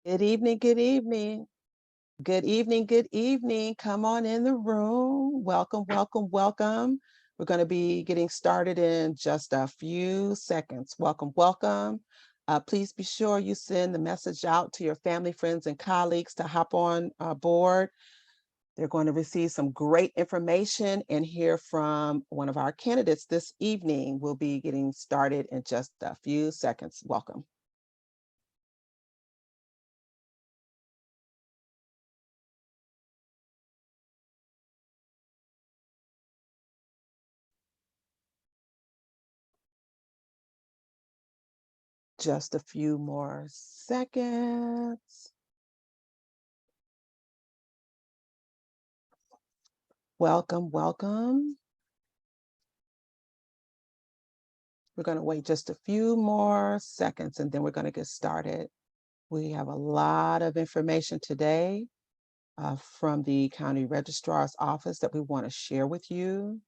Good evening, good evening. Good evening, good evening. Come on in the room. Welcome, welcome, welcome. We're going to be getting started in just a few seconds. Welcome, welcome. Please be sure you send the message out to your family, friends, and colleagues to hop on board. They're going to receive some great information and hear from one of our candidates this evening. We'll be getting started in just a few seconds. Welcome. Just a few more seconds. Welcome, welcome. We're going to wait just a few more seconds and then we're going to get started. We have a lot of information today from the County Registrar's Office that we want to share with you.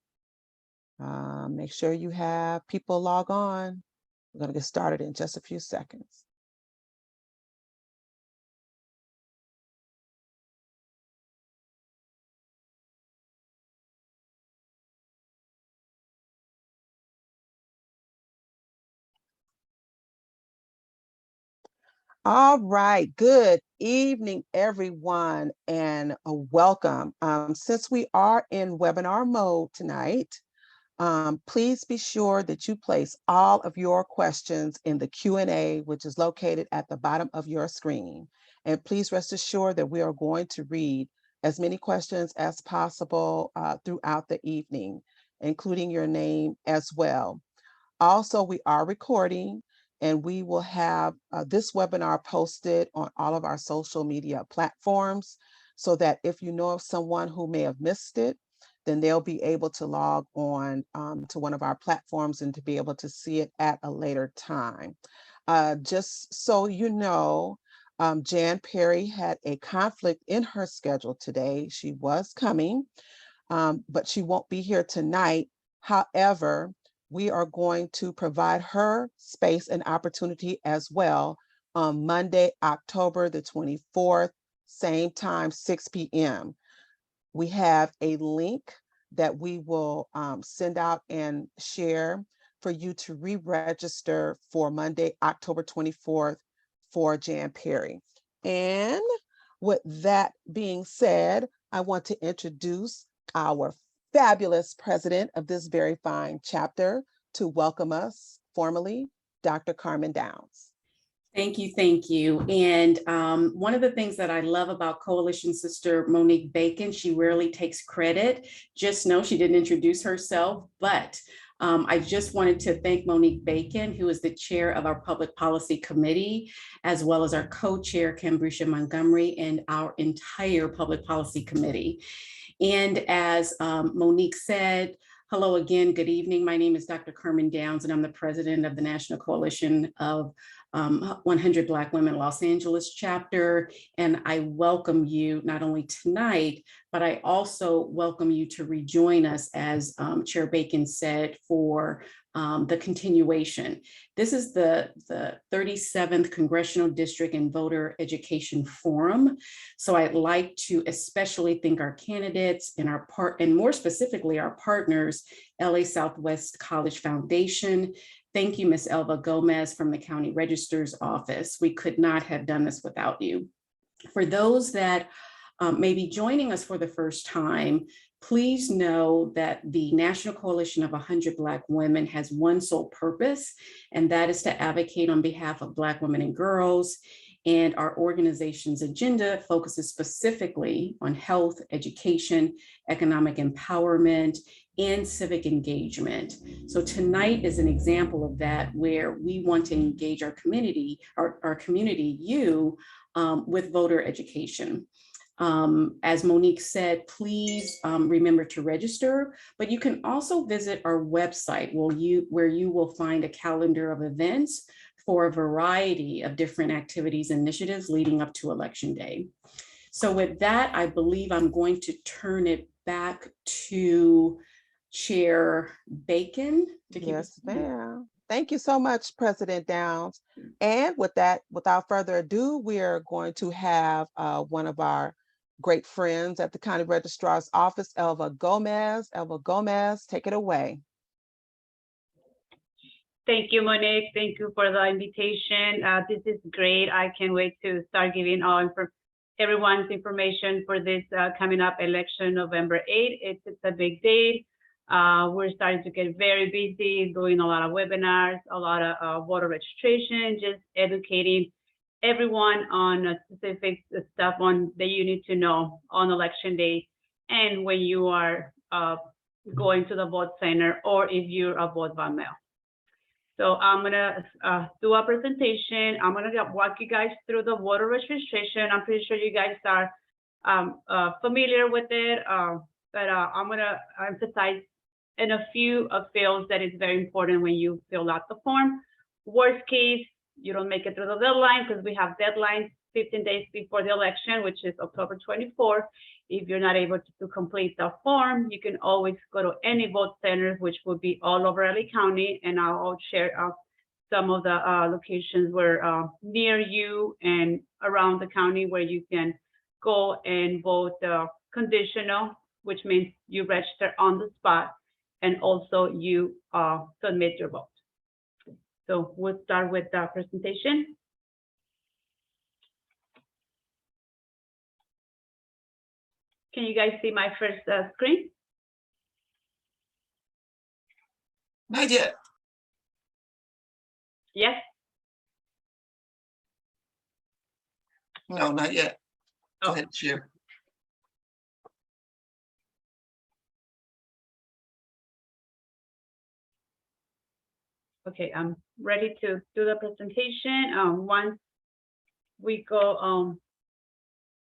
Make sure you have people log on. We're going to get started in just a few seconds. All right, good evening, everyone, and welcome. Since we are in webinar mode tonight, please be sure that you place all of your questions in the Q&A, which is located at the bottom of your screen. And please rest assured that we are going to read as many questions as possible throughout the evening, including your name as well. Also, we are recording and we will have this webinar posted on all of our social media platforms so that if you know of someone who may have missed it, then they'll be able to log on to one of our platforms and to be able to see it at a later time. Just so you know, Jan Perry had a conflict in her schedule today. She was coming, but she won't be here tonight. However, we are going to provide her space and opportunity as well on Monday, October the 24th, same time, 6 p.m. We have a link that we will send out and share for you to re-register for Monday, October 24th for Jan Perry. And with that being said, I want to introduce our fabulous president of this very fine chapter to welcome us formally, Dr. Carmen Downs. Thank you, thank you. And one of the things that I love about Coalition Sister Monique Bacon, she rarely takes credit. Just know she didn't introduce herself, but I just wanted to thank Monique Bacon, who is the chair of our Public Policy Committee, as well as our co-chair, Cambrisha Montgomery, and our entire Public Policy Committee. And as Monique said, hello again, good evening. My name is Dr. Carmen Downs, and I'm the president of the National Coalition of 100 Black Women Los Angeles chapter. And I welcome you not only tonight, but I also welcome you to rejoin us, as Chair Bacon said, for the continuation. This is the 37th Congressional District and Voter Education Forum. So I'd like to especially thank our candidates and more specifically our partners, LA Southwest College Foundation. Thank you, Ms. Elva Gomez from the County Registrar's Office. We could not have done this without you. For those that may be joining us for the first time, please know that the National Coalition of 100 Black Women has one sole purpose, and that is to advocate on behalf of Black women and girls. And our organization's agenda focuses specifically on health, education, economic empowerment, and civic engagement. So tonight is an example of that, where we want to engage our community, you, with voter education. As Monique said, please remember to register, but you can also visit our website where you will find a calendar of events for a variety of different activities and initiatives leading up to Election Day. So with that, I believe I'm going to turn it back to Chair Bacon. Yes, ma'am. Thank you so much, President Downs. And with that, without further ado, we are going to have one of our great friends at the County Registrar's Office, Elva Gomez. Elva Gomez, take it away. Thank you, Monique. Thank you for the invitation. This is great. I can't wait to start giving everyone's information for this coming up election, November 8th. It's a big day. We're starting to get very busy, doing a lot of webinars, a lot of voter registration, just educating everyone on specific stuff that you need to know on election day and when you are going to the vote center or if you're a vote by mail. So I'm gonna do a presentation. I'm gonna walk you guys through the voter registration. I'm pretty sure you guys are familiar with it, but I'm gonna emphasize in a few fields that is very important when you fill out the form. Worst case, you don't make it through the deadline because we have deadlines 15 days before the election, which is October 24th. If you're not able to complete the form, you can always go to any vote center, which will be all over LA County, and I'll share some of the locations where near you and around the county where you can go and vote conditional, which means you register on the spot, and also you submit your vote. So we'll start with the presentation. Can you guys see my first screen? Not yet. Yes? No, not yet. Go Oh. ahead, share. Okay, I'm ready to do the presentation. Once we go,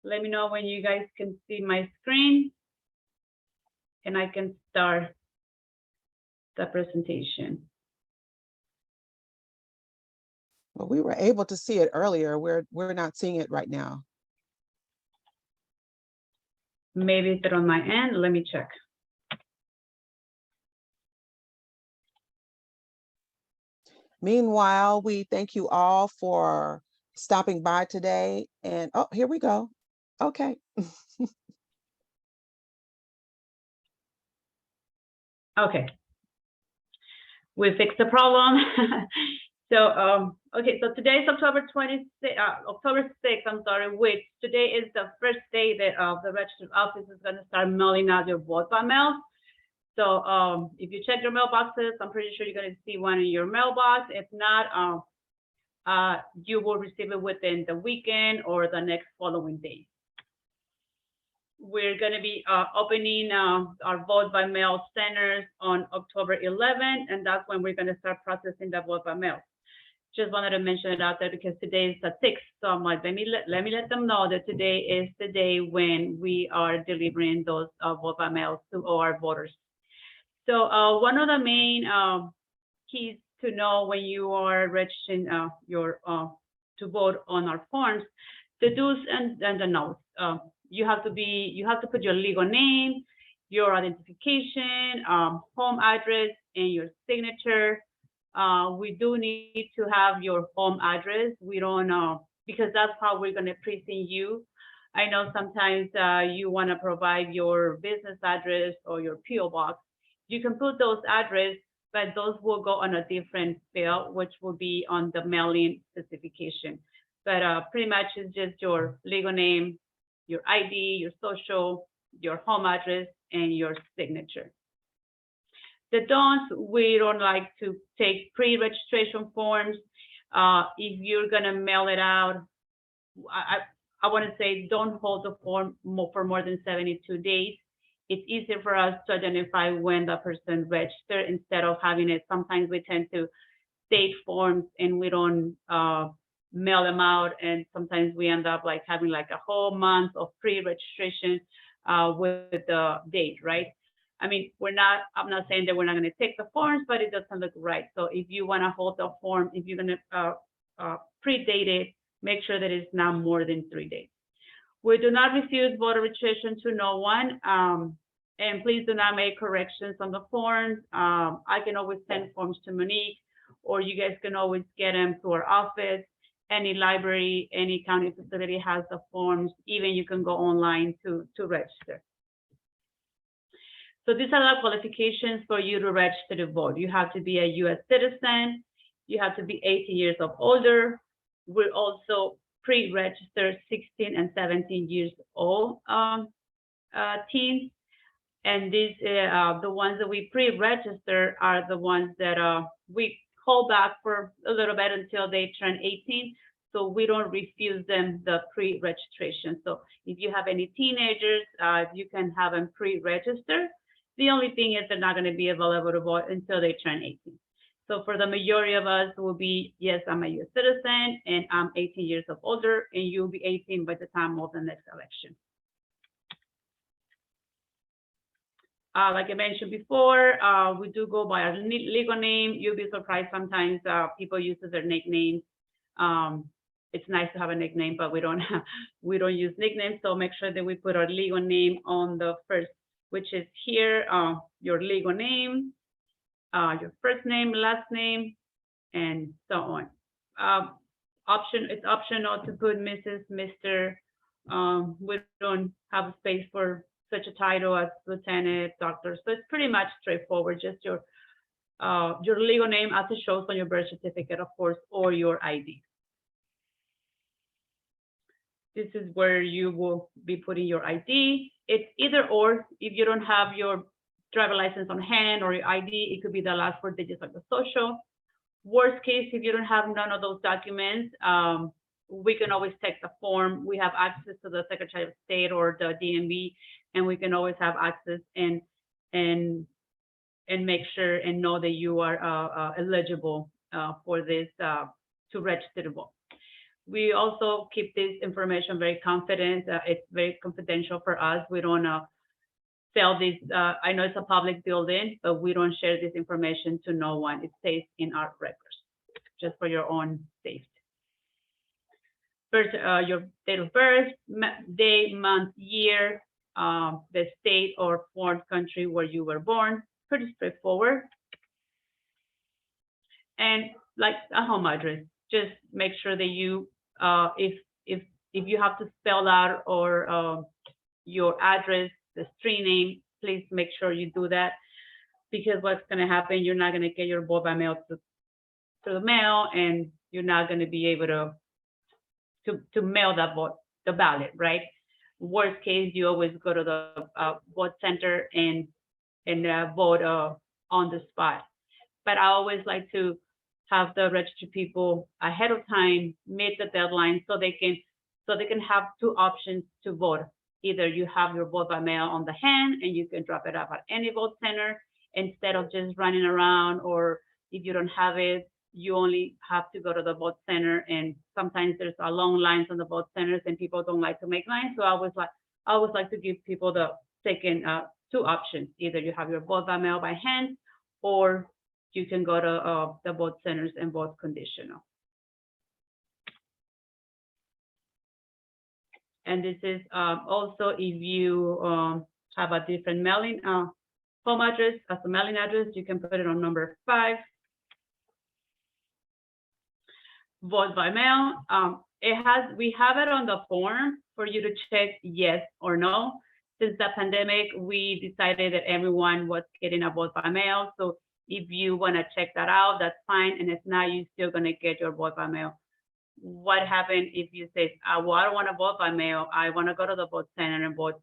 let me know when you guys can see my screen and I can start the presentation. Well, we were able to see it earlier. We're not seeing it right now. Maybe it's on my end. Let me check. Meanwhile, we thank you all for stopping by today. And oh, here we go. Okay. Okay. We fixed the problem. So, okay, so today is October 6th, I'm sorry, which today is the first day that the registered office is going to start mailing out your vote by mail. So if you check your mailboxes, I'm pretty sure you're going to see one in your mailbox. If not, you will receive it within the weekend or the next following day. We're going to be opening our vote by mail centers on October 11th, and that's when we're going to start processing the vote by mail. Just wanted to mention it out there because today is the 6th. So I'm like, let me let them know that today is the day when we are delivering those vote by mail to all our voters. So one of the main keys to know when you are registering to vote on our forms, the do's and the no's. You have to put your legal name, your identification, home address, and your signature. We do need to have your home address. We don't because that's how we're going to precinct you. I know sometimes you want to provide your business address or your PO box. You can put those address, but those will go on a different field, which will be on the mailing specification. But pretty much it's just your legal name, your ID, your social, your home address, and your signature. The don'ts, we don't like to take pre-registration forms. If you're gonna mail it out, I wanna say don't hold the form for more than 72 days. It's easier for us to identify when the person registered instead of having it. Sometimes we tend to state forms and we don't mail them out, and sometimes we end up like having like a whole month of pre-registration with the date, right? I mean, I'm not saying that we're not going to take the forms, but it doesn't look right. So if you want to hold the form, if you're going to pre-date it, make sure that it's not more than 3 days. We do not refuse voter registration to no one. And please do not make corrections on the forms. I can always send forms to Monique, or you guys can always get them to our office. Any library, any county facility has the forms. Even you can go online to register. So these are the qualifications for you to register to vote. You have to be a U.S. citizen. You have to be 18 years of older. We're also pre-registered 16 and 17 years old teens. And these, the ones that we pre-register are the ones that we hold back for a little bit until they turn 18. So we don't refuse them the pre-registration. So if you have any teenagers, you can have them pre-register. The only thing is they're not going to be available to vote until they turn 18. So for the majority of us will be, yes, I'm a U.S. citizen and I'm 18 years of older, and you'll be 18 by the time of the next election. Like I mentioned before, we do go by our legal name. You'll be surprised sometimes people use their nicknames. It's nice to have a nickname, but we don't use nicknames. So make sure that we put our legal name on the first, which is here, your legal name, your first name, last name, and so on. It's optional to put Mrs., Mr. We don't have a space for such a title as lieutenant, doctor. So it's pretty much straightforward, just your legal name as it shows on your birth certificate, of course, or your ID. This is where you will be putting your ID. It's either or. If you don't have your driver license on hand or your ID, it could be the last 4 digits of the social. Worst case, if you don't have none of those documents, we can always take the form. We have access to the Secretary of State or the DMV, and we can always have access and make sure and know that you are eligible for this to register to vote. We also keep this information very confident. It's very confidential for us. We don't sell this. I know it's a public building, but we don't share this information to no one. It stays in our records, just for your own safety. First, your date of birth, day, month, year, the state or foreign country where you were born. Pretty straightforward. And like a home address, just make sure that you, if you have to spell out or your address, the street name, please make sure you do that, because what's going to happen, you're not going to get your vote by mail to the mail, and you're not going to be able to mail that vote, the ballot, right? Worst case, you always go to the vote center and vote on the spot. But I always like to have the registered people ahead of time meet the deadline so they can have 2 options to vote. Either you have your vote by mail on the hand and you can drop it off at any vote center instead of just running around, or if you don't have it, you only have to go to the vote center, and sometimes there's a long lines on the vote centers and people don't like to make lines. So I always like to give people the second 2 options. Either you have your vote by mail by hand, or you can go to the vote centers and vote conditional. And this is also if you have a different mailing home address as a mailing address, you can put it on number 5. Vote by mail. We have it on the form for you to check yes or no. Since the pandemic, we decided that everyone was getting a vote by mail. So if you want to check that out, that's fine. And if not, you're still going to get your vote by mail. What happens if you say, well, I don't want to vote by mail, I want to go to the vote center and vote?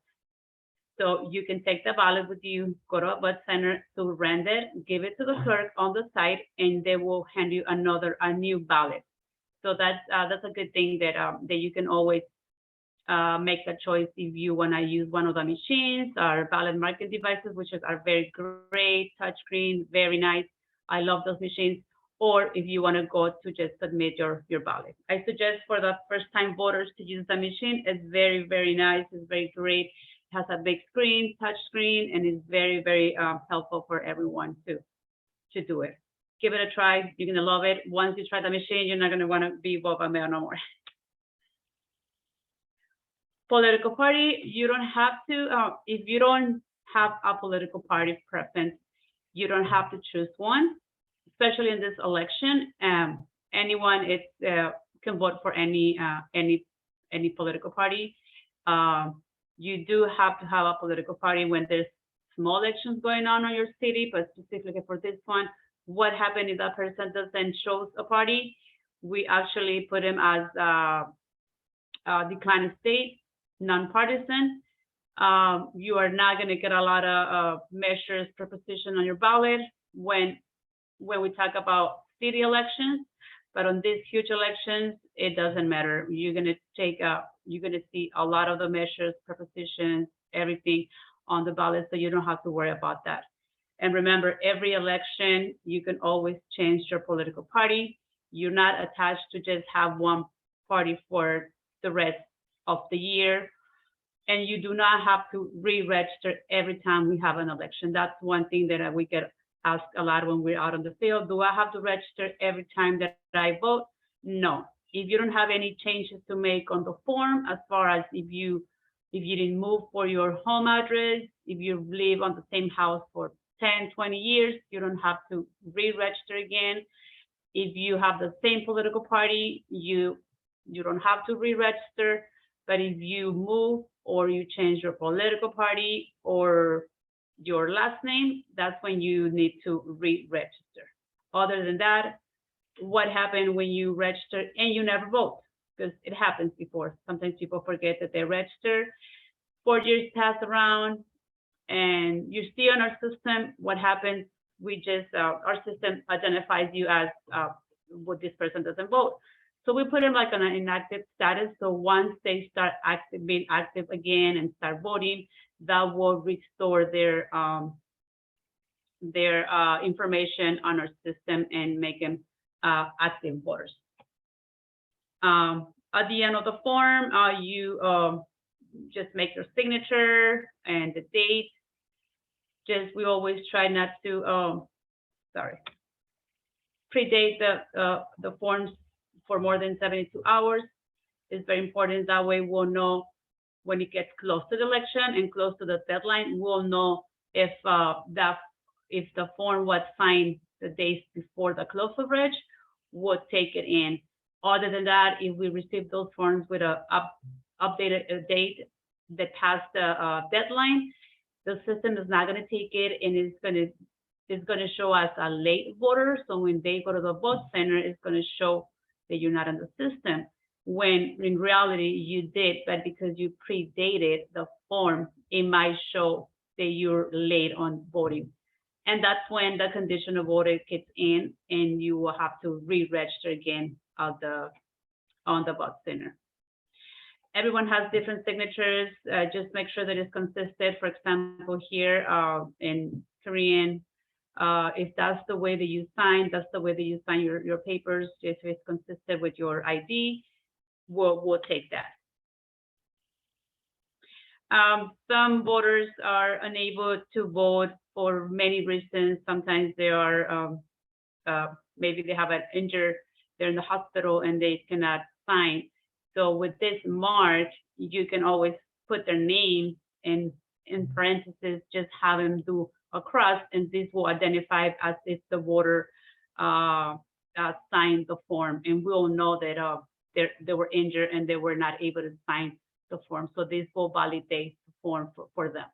So you can take the ballot with you, go to a vote center to rent it, give it to the clerk on the site, and they will hand you a new ballot. So that's a good thing that you can always make a choice if you want to use one of the machines or ballot marking devices, which are very great, touchscreen, very nice. I love those machines. Or if you want to go to just submit your ballot. I suggest for the first-time voters to use the machine. It's very, very nice. It's very great. It has a big screen, touch screen, and it's very, very helpful for everyone to do it. Give it a try. You're going to love it. Once you try the machine, you're not going to want to be vote by mail no more. Political party, you don't have to, if you don't have a political party preference, you don't have to choose one. especially in this election, anyone can vote for any political party. You do have to have a political party when there's small elections going on in your city, but specifically for this one, what happened if that person doesn't choose a party? We actually put him as declined state, nonpartisan. You are not going to get a lot of measures per position on your ballot when we talk about city elections, but on these huge elections, it doesn't matter. You're going to see a lot of the measures, propositions, everything on the ballot, so you don't have to worry about that. And remember, every election, you can always change your political party. You're not attached to just have one party for the rest of the year. And you do not have to re-register every time we have an election. That's one thing that we get asked a lot when we're out on the field. Do I have to register every time that I vote? No. If you don't have any changes to make on the form, as far as if you didn't move for your home address, if you live on the same house for 10, 20 years, you don't have to re-register again. If you have the same political party, you don't have to re-register. But if you move or you change your political party or your last name, that's when you need to re-register. Other than that, what happened when you register and you never vote? Because it happens before. Sometimes people forget that they register. 4 years pass around and you see on our system what happens. We just, our system identifies you as what this person doesn't vote. So we put them like on an inactive status. So once they start being active again and start voting, that will restore their information on our system and make them active voters. At the end of the form, you just make your signature and the date. We always try not to, predate the forms for more than 72 hours. It's very important. That way we'll know when it gets close to the election and close to the deadline, we'll know if the form was signed the days before the close of reg, we'll take it in. Other than that, if we receive those forms with a updated date that passed the deadline, the system is not going to take it, and it's going to show us a late voter. So when they go to the vote center, it's going to show that you're not in the system, when in reality you did, but because you predated the form, it might show that you're late on voting. And that's when the conditional voter kicks in and you will have to re-register again on the vote center. Everyone has different signatures. Just make sure that it's consistent. For example, here in Korean, if that's the way that you sign, that's the way that you sign your papers. If it's consistent with your ID, we'll take that. Some voters are unable to vote for many reasons. Sometimes they are, maybe they have an injury, they're in the hospital and they cannot sign. So with this mark, you can always put their name in parentheses, just have them do a cross, and this will identify as if the voter signed the form, and we'll know that they were injured and they were not able to sign the form. So this will validate the form for them.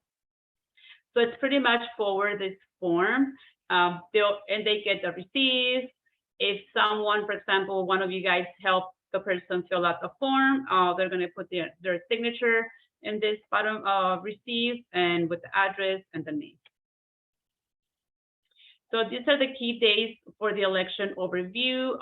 So it's pretty much forward this form, and they get the receipt. If someone, for example, one of you guys help the person fill out the form, they're going to put their signature in this bottom receipt and with the address and the name. So these are the key days for the election overview.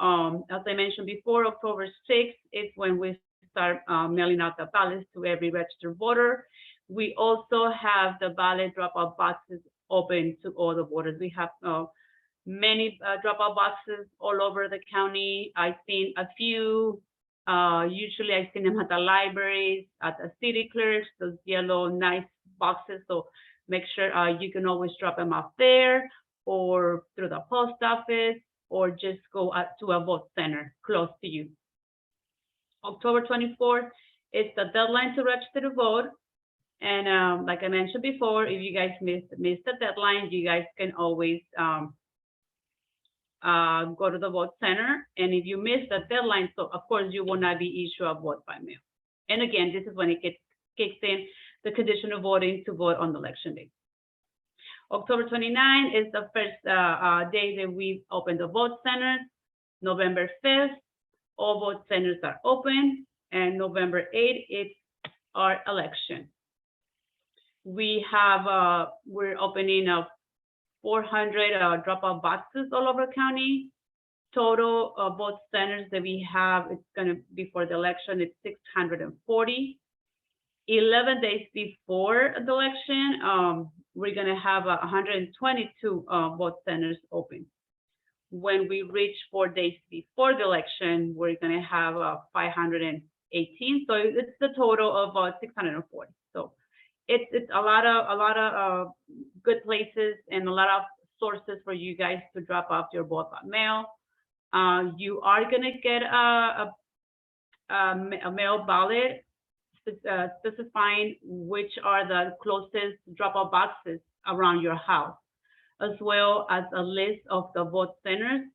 As I mentioned before, October 6th is when we start mailing out the ballots to every registered voter. We also have the ballot dropout boxes open to all the voters. We have many dropout boxes all over the county. I've seen a few. Usually I've seen them at the libraries, at the city clerks, those yellow nice boxes. So make sure you can always drop them off there, or through the post office, or just go to a vote center close to you. October 24th is the deadline to register to vote. And like I mentioned before, if you guys missed the deadline, you guys can always go to the vote center. And if you miss the deadline, so of course you will not be issued a vote by mail. And again, this is when it kicks in the conditional voting to vote on the election day. October 29 is the first day that we open the vote centers. November 5th, all vote centers are open, and November 8th, it's our election. We have, we're opening up 400 drop-off boxes all over county. Total vote centers that we have, it's gonna be for the election, it's 640. 11 days before the election, we're gonna have 122 vote centers open. When we reach 4 days before the election, we're gonna have 518. So it's the total of 640. So it's a lot of good places and a lot of sources for you guys to drop off your vote by mail. You are gonna get a mail ballot specifying which are the closest drop-off boxes around your house, as well as a list of the vote centers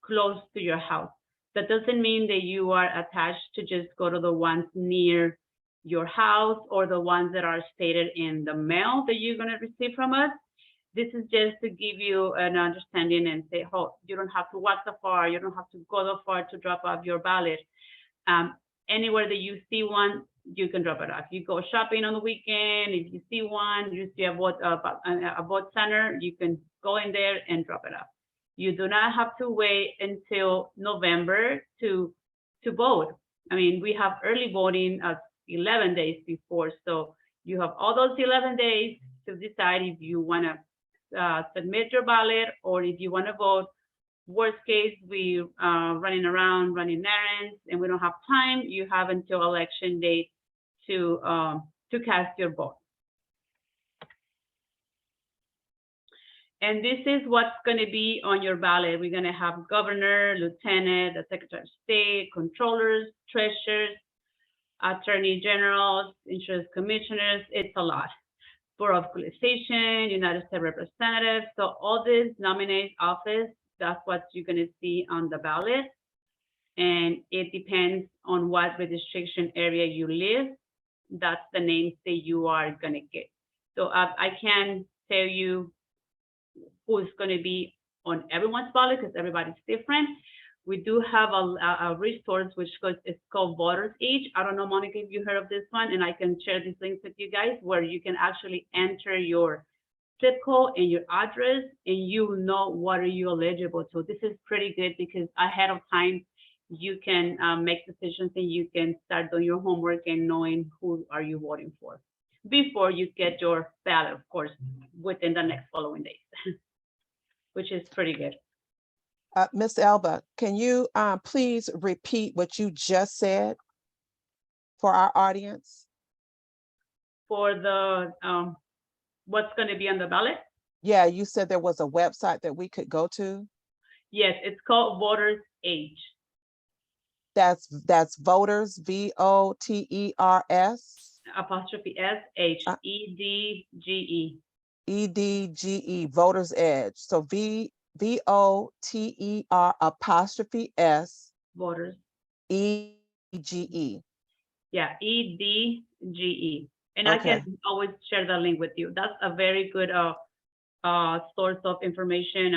close to your house. That doesn't mean that you are attached to just go to the ones near your house or the ones that are stated in the mail that you're gonna receive from us. This is just to give you an understanding and say, oh, you don't have to walk so far, you don't have to go so far to drop off your ballot. Anywhere that you see one, you can drop it off. You go shopping on the weekend, if you see one, you see a vote center, you can go in there and drop it off. You do not have to wait until November to vote. I mean, we have early voting 11 days before, so you have all those 11 days to decide if you want to submit your ballot or if you want to vote. Worst case, we running around, running errands, and we don't have time. You have until election day to cast your vote. And this is what's going to be on your ballot. We're going to have governor, lieutenant, the secretary of state, controllers, treasurers, attorney generals, insurance commissioners. It's a lot. Board of Equalization, United States Representatives. So all this nominate office, that's what you're going to see on the ballot. And it depends on what registration area you live. That's the names that you are going to get. So I can't tell you who's going to be on everyone's ballot because everybody's different. We do have a resource which is called Voters Age. I don't know, Monica, if you heard of this one, and I can share these links with you guys where you can actually enter your zip code and your address, and you know what are you eligible to. This is pretty good because ahead of time you can make decisions and you can start doing your homework and knowing who are you voting for before you get your ballot, of course, within the next following days, which is pretty good. Ms. Elba, can you please repeat what you just said for our audience? For the what's going to be on the ballot? Yeah, you said there was a website that we could go to. Yes, it's called Voters Age. That's voters, VOTERS. Apostrophe S-H, E-D-G-E. E-D-G-E, Voters Edge. So V-O-T-E-R apostrophe S. Voters. E-G-E. Yeah, E-D-G-E. And Okay. I can always share the link with you. That's a very good source of information.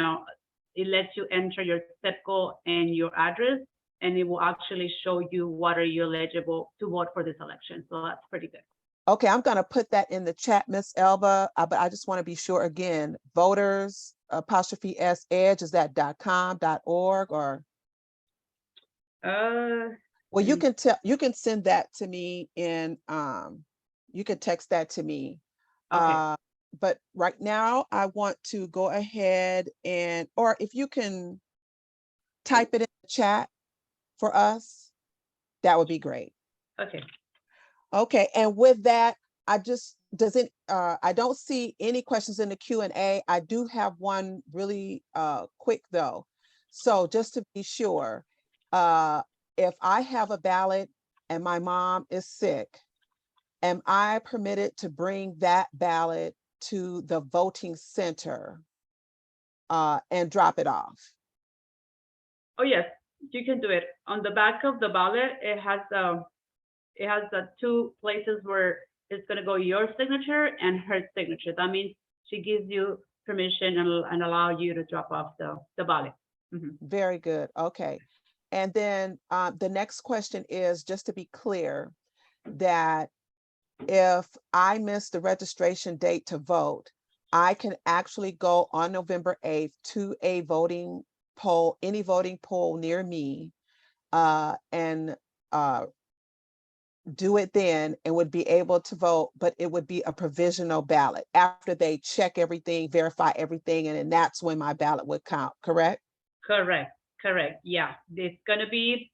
It lets you enter your zip code and your address, and it will actually show you what are you eligible to vote for this election. So that's pretty good. Okay, I'm going to put that in the chat, Miss Elba, but I just want to be sure again, voters apostrophe S Edge, is that .com, .org, or? Well, you can send that to me in, you can text that to me. Okay. But right now I want to go ahead and, or if you can type it in the chat for us, that would be great. Okay. Okay, and with that, I don't see any questions in the Q&A. I do have one really quick though. So just to be sure, if I have a ballot and my mom is sick, am I permitted to bring that ballot to the voting center and drop it off? Oh yes, you can do it. On the back of the ballot, it has the two places where it's going to go your signature and her signature. That means she gives you permission and allow you to drop off the ballot. Mhm. Very good. Okay. And then the next question is, just to be clear, that if I miss the registration date to vote, I can actually go on November 8th to a voting poll, any voting poll near me, and do it then, and would be able to vote, but it would be a provisional ballot after they check everything, verify everything, and then that's when my ballot would count, correct? Correct, correct. Yeah, it's gonna be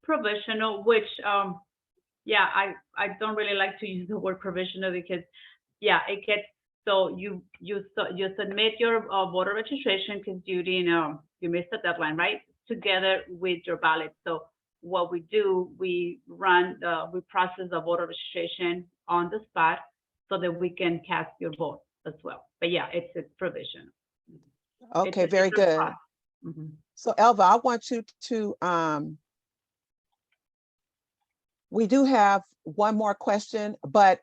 provisional, which yeah, I don't really like to use the word provisional because yeah, it gets so you submit your voter registration because you didn't you missed the deadline, right? Together with your ballot. So what we do, we process the voter registration on the spot so that we can cast your vote as well. But yeah, it's provisional. Okay, very good. Mm-hmm. So Elva, I want you to, we do have one more question, but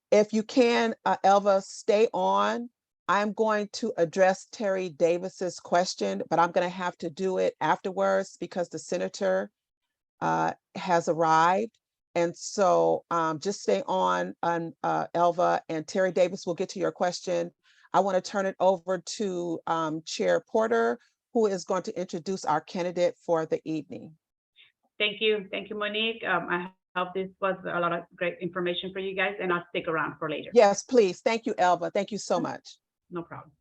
if you can, Elva, stay on. I'm going to address Terry Davis's question, but I'm going to have to do it afterwards because the senator has arrived. And so just stay on, Elva, and Terry Davis will get to your question. I want to turn it over to Chair Porter, who is going to introduce our candidate for the evening. Thank you, Monique. I hope this was a lot of great information for you guys, and I'll stick around for later. Yes, please. Thank you, Elva. Thank you so much. No problem.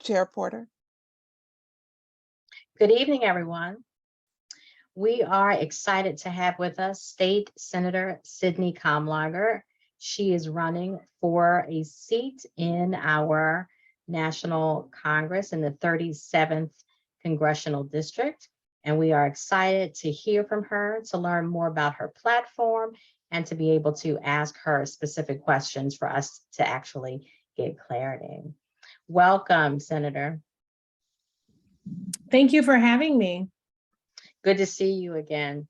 Chair Porter. Good evening, everyone. We are excited to have with us State Senator Sydney Kamlager. She is running for a seat in our National Congress in the 37th Congressional District. And we are excited to hear from her, to learn more about her platform, and to be able to ask her specific questions for us to actually get clarity. Welcome, Senator. Thank you for having me. Good to see you again.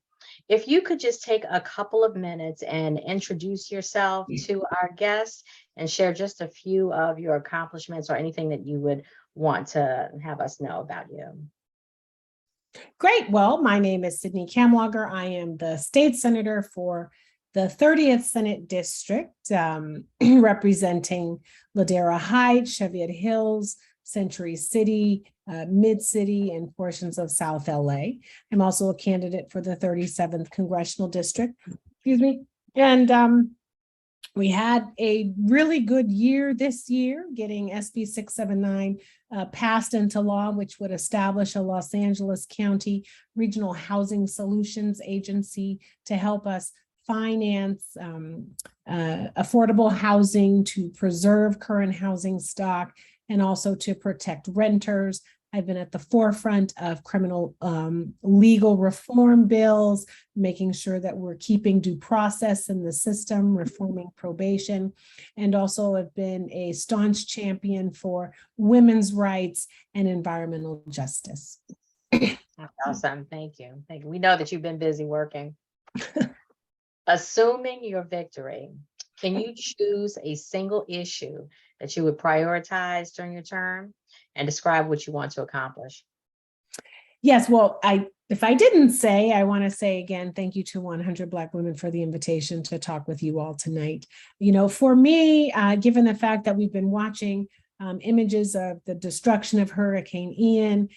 If you could just take a couple of minutes and introduce yourself to our guests and share just a few of your accomplishments or anything that you would want to have us know about you. Great. Well, my name is Sydney Kamlager. I am the state senator for the 30th Senate District, representing Ladera Heights, Cheviot Hills, Century City, Mid-City, and portions of South LA. I'm also a candidate for the 37th Congressional District, excuse me. And we had a really good year this year, getting SB 679 passed into law, which would establish a Los Angeles County Regional Housing Solutions Agency to help us finance affordable housing, to preserve current housing stock, and also to protect renters. I've been at the forefront of criminal legal reform bills, making sure that we're keeping due process in the system, reforming probation, and also have been a staunch champion for women's rights and environmental justice. Awesome. Thank you. Thank you. We know that you've been busy working. Assuming your victory, can you choose a single issue that you would prioritize during your term and describe what you want to accomplish? Yes, well, if I didn't say, I want to say again, thank you to 100 Black Women for the invitation to talk with you all tonight. You know, for me, given the fact that we've been watching images of the destruction of Hurricane Ian,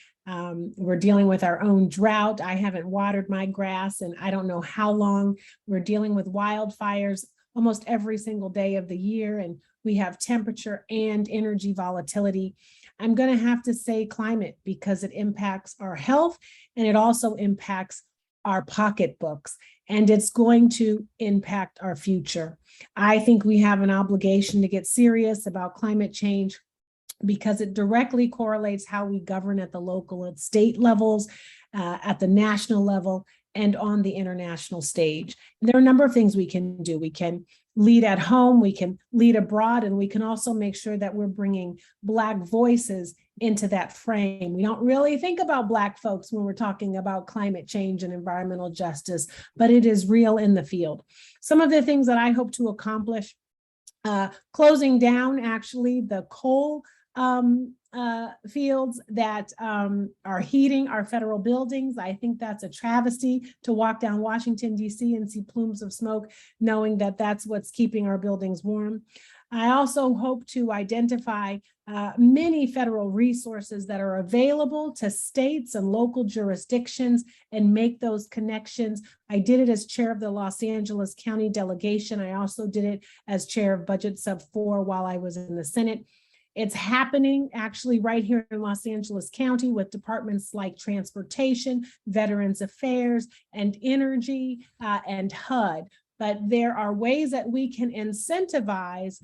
we're dealing with our own drought. I haven't watered my grass and I don't know how long. We're dealing with wildfires almost every single day of the year, and we have temperature and energy volatility. I'm going to have to say climate because it impacts our health and it also impacts our pocketbooks, and it's going to impact our future. I think we have an obligation to get serious about climate change because it directly correlates how we govern at the local and state levels, at the national level, and on the international stage. And there are a number of things we can do. We can lead at home, we can lead abroad, and we can also make sure that we're bringing Black voices into that frame. We don't really think about Black folks when we're talking about climate change and environmental justice, but it is real in the field. Some of the things that I hope to accomplish, closing down actually the coal fields that are heating our federal buildings. I think that's a travesty to walk down Washington, D.C. and see plumes of smoke, knowing that that's what's keeping our buildings warm. I also hope to identify many federal resources that are available to states and local jurisdictions and make those connections. I did it as chair of the Los Angeles County delegation. I also did it as chair of Budget Sub 4 while I was in the Senate. It's happening actually right here in Los Angeles County with departments like Transportation, Veterans Affairs, and Energy, and HUD. But there are ways that we can incentivize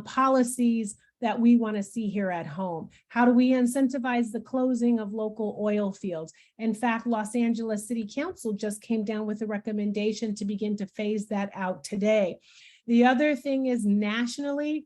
policies that we want to see here at home. How do we incentivize the closing of local oil fields? In fact, Los Angeles City Council just came down with a recommendation to begin to phase that out today. The other thing is nationally,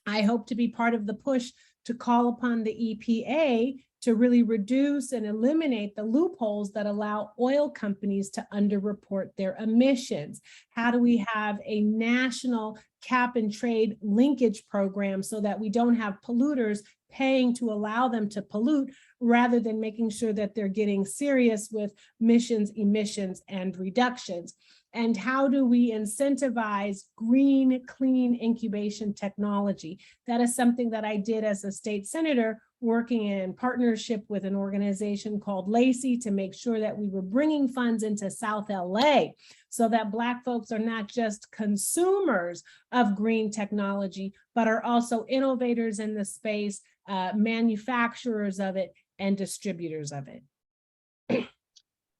I hope to be part of the push to call upon the EPA to really reduce and eliminate the loopholes that allow oil companies to underreport their emissions. How do we have a national cap and trade linkage program so that we don't have polluters paying to allow them to pollute, rather than making sure that they're getting serious with emissions, and reductions? And how do we incentivize green, clean incubation technology? That is something that I did as a state senator, working in partnership with an organization called LACY to make sure that we were bringing funds into South LA so that Black folks are not just consumers of green technology, but are also innovators in the space, manufacturers of it, and distributors of it.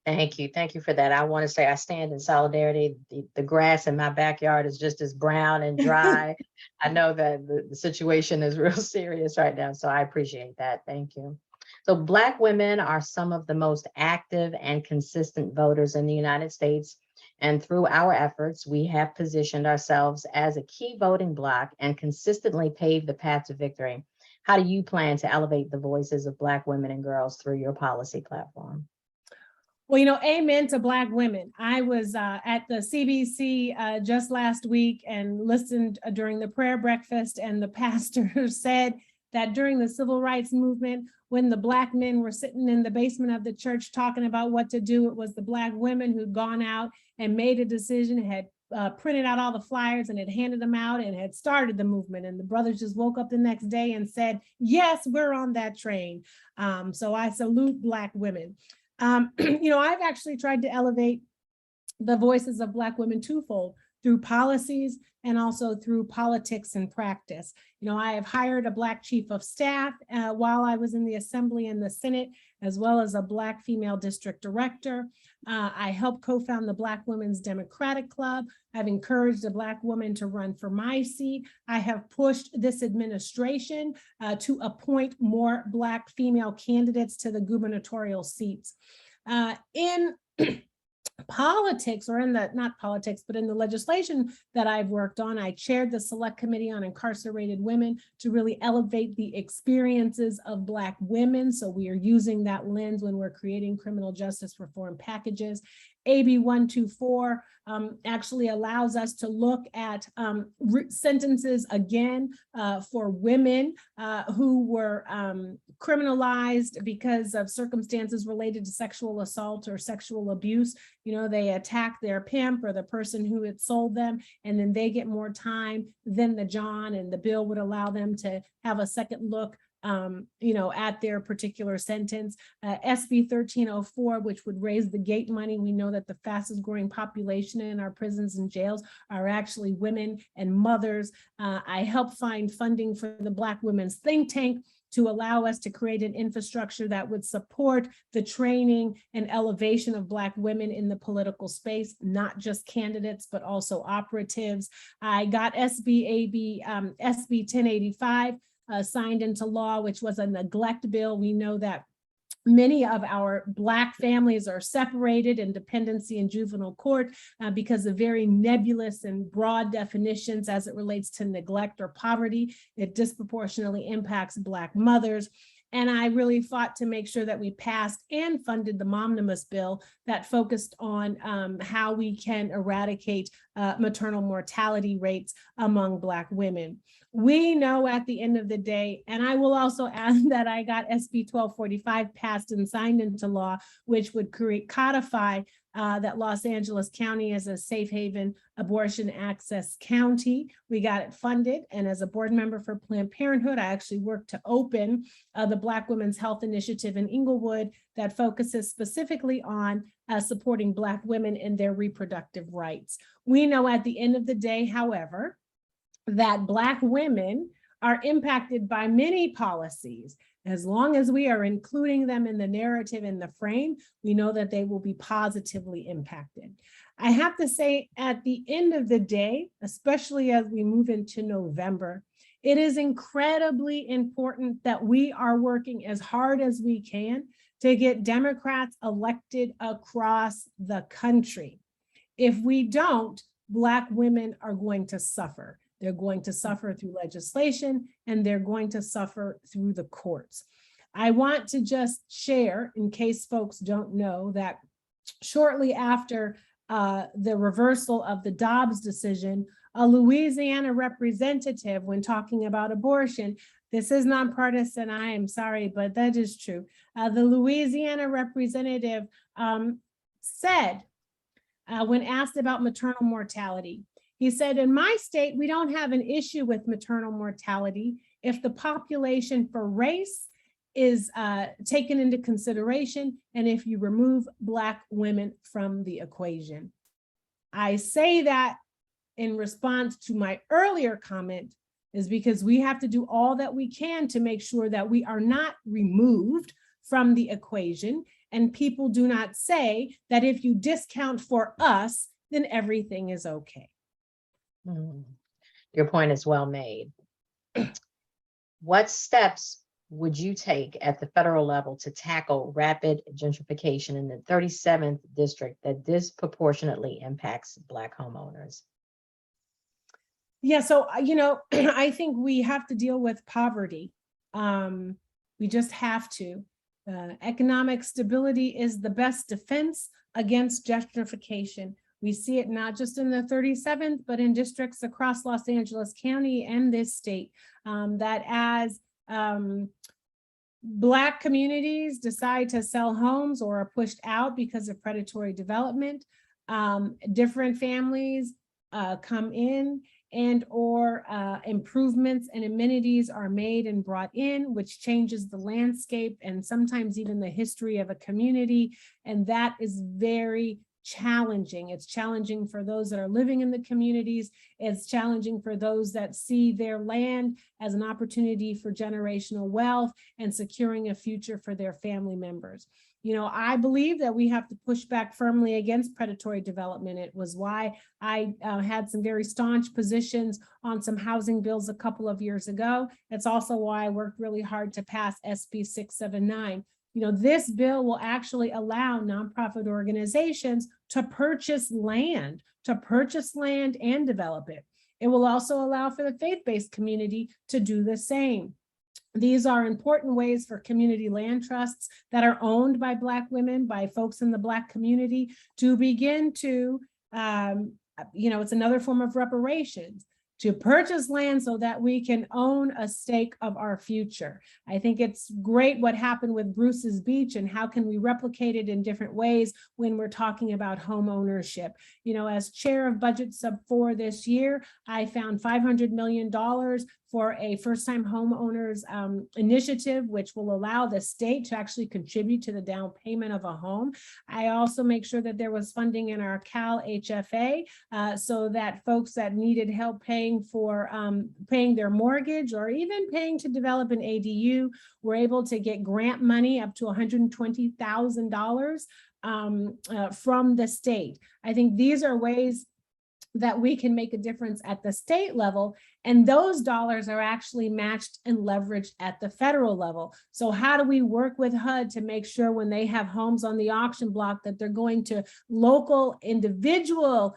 Thank you. Thank you for that. I want to say I stand in solidarity. The grass in my backyard is just as brown and dry. I know that the situation is real serious right now, so I appreciate that. Thank you. So Black women are some of the most active and consistent voters in the United States. And through our efforts, we have positioned ourselves as a key voting bloc and consistently paved the path to victory. How do you plan to elevate the voices of Black women and girls through your policy platform? Well, you know, amen to Black women. I was at the CBC just last week and listened during the prayer breakfast, and the pastor said that during the civil rights movement, when the Black men were sitting in the basement of the church talking about what to do, it was the Black women who'd gone out and made a decision, had printed out all the flyers and had handed them out and had started the movement. And the brothers just woke up the next day and said, yes, we're on that train. So I salute Black women. You know, I've actually tried to elevate the voices of Black women twofold, through policies and also through politics and practice. You know, I have hired a Black chief of staff while I was in the Assembly and the Senate, as well as a Black female district director. I helped co-found the Black Women's Democratic Club. I've encouraged a Black woman to run for my seat. I have pushed this administration to appoint more Black female candidates to the gubernatorial seats. In politics, or in the, not politics, but in the legislation that I've worked on, I chaired the Select Committee on Incarcerated Women to really elevate the experiences of Black women. So we are using that lens when we're creating criminal justice reform packages. AB 124 actually allows us to look at sentences again for women who were criminalized because of circumstances related to sexual assault or sexual abuse. You know, they attack their pimp or the person who had sold them, and then they get more time than the John, and the bill would allow them to have a second look you know, at their particular sentence. SB 1304, which would raise the gate money. We know that the fastest growing population in our prisons and jails are actually women and mothers. I helped find funding for the Black Women's Think Tank to allow us to create an infrastructure that would support the training and elevation of Black women in the political space, not just candidates, but also operatives. I got SB 1085 signed into law, which was a neglect bill. We know that Many of our Black families are separated in dependency and juvenile court because of very nebulous and broad definitions as it relates to neglect or poverty. It disproportionately impacts Black mothers. And I really fought to make sure that we passed and funded the Momnibus bill that focused on how we can eradicate maternal mortality rates among Black women. We know at the end of the day, and I will also add that I got SB 1245 passed and signed into law, which would codify that Los Angeles County is a safe haven abortion access county. We got it funded. And as a board member for Planned Parenthood, I actually worked to open the Black Women's Health Initiative in Inglewood that focuses specifically on supporting Black women in their reproductive rights. We know at the end of the day, however, that Black women are impacted by many policies. As long as we are including them in the narrative and the frame, we know that they will be positively impacted. I have to say, at the end of the day, especially as we move into November, it is incredibly important that we are working as hard as we can to get Democrats elected across the country. If we don't, Black women are going to suffer. They're going to suffer through legislation, and they're going to suffer through the courts. I want to just share, in case folks don't know, that shortly after the reversal of the Dobbs decision, a Louisiana representative, when talking about abortion, this is nonpartisan, I am sorry, but that is true. The Louisiana representative said, when asked about maternal mortality, he said, in my state, we don't have an issue with maternal mortality if the population for race is taken into consideration and if you remove Black women from the equation. I say that in response to my earlier comment is because we have to do all that we can to make sure that we are not removed from the equation, and people do not say that if you discount for us, then everything is okay. Your point is well made. What steps would you take at the federal level to tackle rapid gentrification in the 37th district that disproportionately impacts Black homeowners? Yeah, so, I think we have to deal with poverty. We just have to. Economic stability is the best defense against gentrification. We see it not just in the 37th, but in districts across Los Angeles County and this state, that as Black communities decide to sell homes or are pushed out because of predatory development, different families come in and or improvements and amenities are made and brought in, which changes the landscape and sometimes even the history of a community. And that is very challenging. It's challenging for those that are living in the communities. It's challenging for those that see their land as an opportunity for generational wealth and securing a future for their family members. I believe that we have to push back firmly against predatory development. It was why I had some very staunch positions on some housing bills a couple of years ago. It's also why I worked really hard to pass SB 679. This bill will actually allow nonprofit organizations to purchase land and develop it. It will also allow for the faith-based community to do the same. These are important ways for community land trusts that are owned by Black women, by folks in the Black community, to begin to, it's another form of reparations, to purchase land so that we can own a stake of our future. I think it's great what happened with Bruce's Beach, and how can we replicate it in different ways when we're talking about home ownership. As chair of Budget Sub 4 this year, I found $500 million for a first-time homeowners initiative, which will allow the state to actually contribute to the down payment of a home. I also make sure that there was funding in our Cal HFA so that folks that needed help paying their mortgage or even paying to develop an ADU were able to get grant money up to $120,000 from the state. I think these are ways that we can make a difference at the state level. And those dollars are actually matched and leveraged at the federal level. So how do we work with HUD to make sure when they have homes on the auction block that they're going to local individual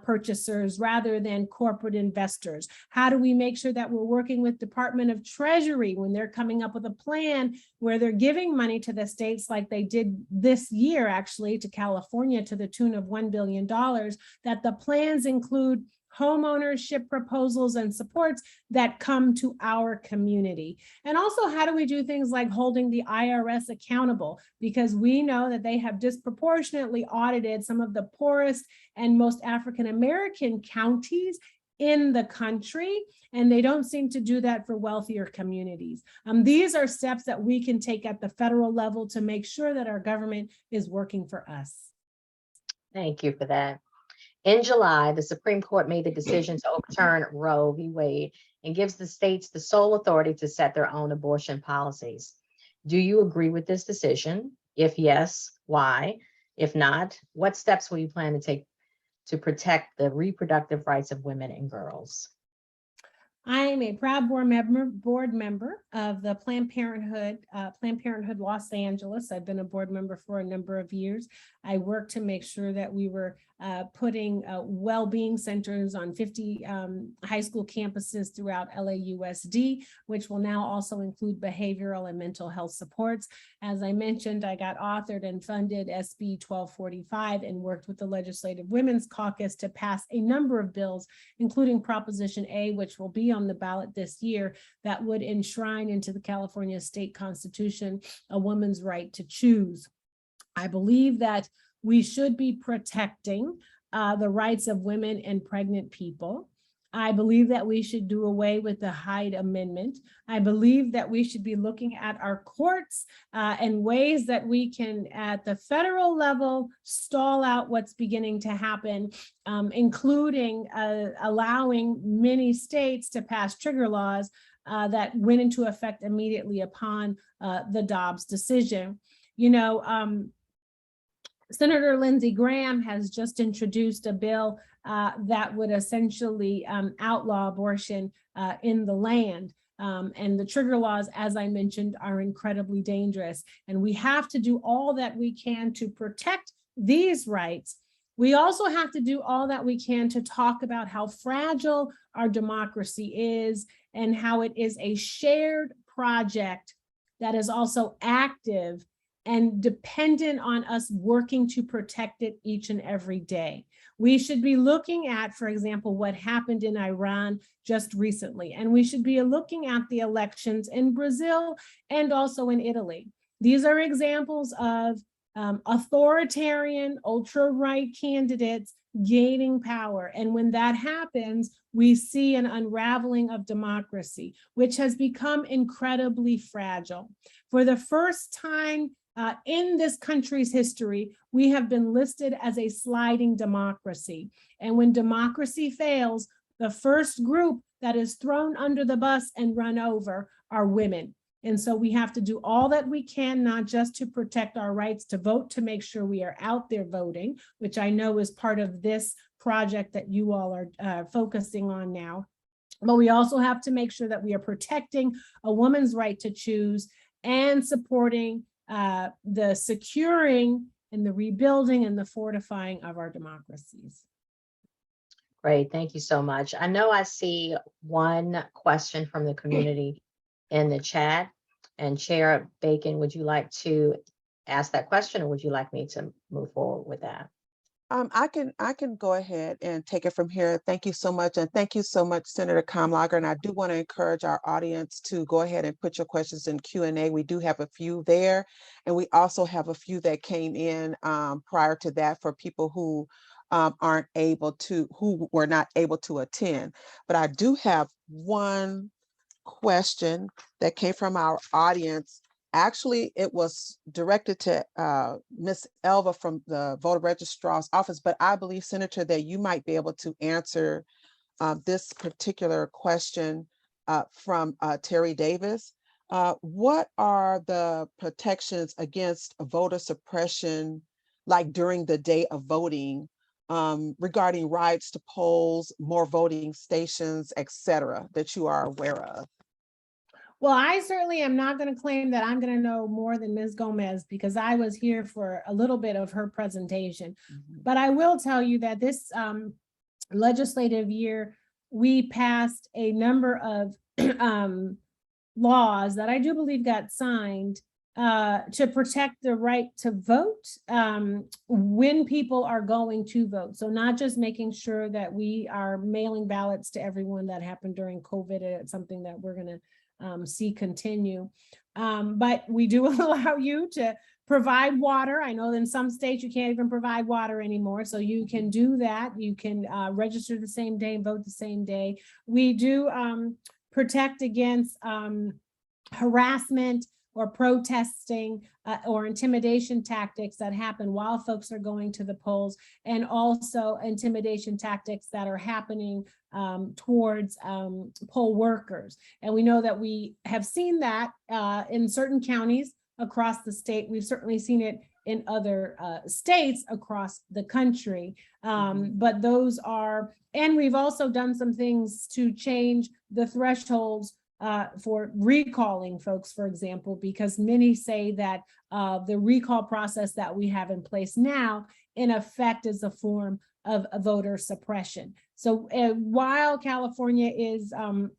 purchasers rather than corporate investors? How do we make sure that we're working with Department of Treasury when they're coming up with a plan where they're giving money to the states like they did this year, actually, to California to the tune of $1 billion, that the plans include home ownership proposals and supports that come to our community? And also, how do we do things like holding the IRS accountable? Because we know that they have disproportionately audited some of the poorest and most African-American counties in the country, and they don't seem to do that for wealthier communities. These are steps that we can take at the federal level to make sure that our government is working for us. Thank you for that. In July, the Supreme Court made the decision to overturn Roe v. Wade and gives the states the sole authority to set their own abortion policies. Do you agree with this decision? If yes, why? If not, what steps will you plan to take to protect the reproductive rights of women and girls? I am a proud board member of the Planned Parenthood Los Angeles. I've been a board member for a number of years. I worked to make sure that we were putting well-being centers on 50 high school campuses throughout LAUSD, which will now also include behavioral and mental health supports. As I mentioned, I got authored and funded SB 1245 and worked with the Legislative Women's Caucus to pass a number of bills, including Proposition A, which will be on the ballot this year, that would enshrine into the California state constitution a woman's right to choose. I believe that we should be protecting the rights of women and pregnant people. I believe that we should do away with the Hyde Amendment. I believe that we should be looking at our courts and ways that we can, at the federal level, stall out what's beginning to happen, including allowing many states to pass trigger laws that went into effect immediately upon the Dobbs decision. You know, Senator Lindsey Graham has just introduced a bill that would essentially outlaw abortion in the land. And the trigger laws, as I mentioned, are incredibly dangerous. And we have to do all that we can to protect these rights. We also have to do all that we can to talk about how fragile our democracy is and how it is a shared project that is also active and dependent on us working to protect it each and every day. We should be looking at, for example, what happened in Iran just recently, and we should be looking at the elections in Brazil and also in Italy. These are examples of authoritarian, ultra-right candidates gaining power. And when that happens, we see an unraveling of democracy, which has become incredibly fragile. For the first time in this country's history, we have been listed as a sliding democracy. And when democracy fails, the first group that is thrown under the bus and run over are women. And so we have to do all that we can, not just to protect our rights to vote, to make sure we are out there voting, which I know is part of this project that you all are focusing on now. But we also have to make sure that we are protecting a woman's right to choose and supporting the securing and the rebuilding and the fortifying of our democracies. Great, thank you so much. I know I see one question from the community in the chat, and Chair Bacon, would you like to ask that question, or would you like me to move forward with that? I can go ahead and take it from here. Thank you so much. And thank you so much, Senator Kamlager. And I do want to encourage our audience to go ahead and put your questions in Q&A. We do have a few there. And we also have a few that came in prior to that for people who were not able to attend. But I do have one question that came from our audience. Actually, it was directed to Ms. Elva from the voter registrar's office, but I believe, Senator, that you might be able to answer this particular question from Terry Davis. What are the protections against voter suppression, like during the day of voting, regarding rights to polls, more voting stations, etc., that you are aware of? Well, I certainly am not going to claim that I'm going to know more than Ms. Gomez, because I was here for a little bit of her presentation. But I will tell you that this legislative year, we passed a number of laws that I do believe got signed to protect the right to vote when people are going to vote. So not just making sure that we are mailing ballots to everyone. That happened during COVID. It's something that we're going to see continue. But we do allow you to provide water. I know in some states you can't even provide water anymore. So you can do that. You can register the same day and vote the same day. We do protect against harassment or protesting or intimidation tactics that happen while folks are going to the polls, and also intimidation tactics that are happening towards poll workers. And we know that we have seen that in certain counties across the state. We've certainly seen it in other states across the country. But those are, and we've also done some things to change the thresholds for recalling folks, for example, because many say that the recall process that we have in place now, in effect, is a form of voter suppression. So while California is,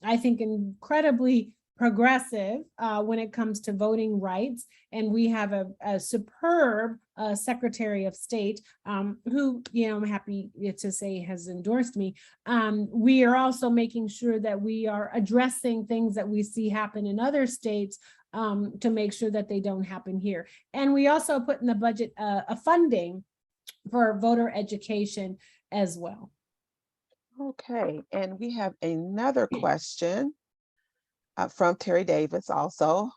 I think, incredibly progressive when it comes to voting rights, and we have a superb Secretary of State who, I'm happy to say has endorsed me. We are also making sure that we are addressing things that we see happen in other states to make sure that they don't happen here. And we also put in the budget a funding for voter education as well. Okay, and we have another question from Terry Davis also.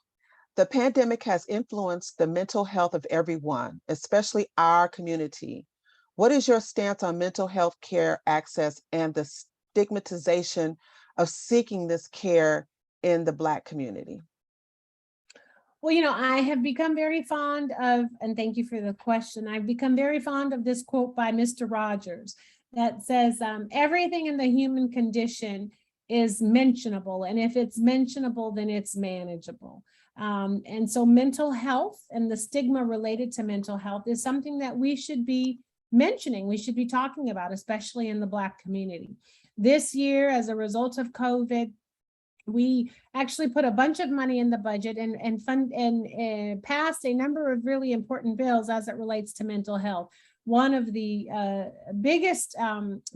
The pandemic has influenced the mental health of everyone, especially our community. What is your stance on mental health care access and the stigmatization of seeking this care in the Black community? Well, I have become very fond of, and thank you for the question, I've become very fond of this quote by Mr. Rogers that says, everything in the human condition is mentionable. And if it's mentionable, then it's manageable. And so mental health and the stigma related to mental health is something that we should be mentioning, we should be talking about, especially in the Black community. This year, as a result of COVID, we actually put a bunch of money in the budget and passed a number of really important bills as it relates to mental health. One of the biggest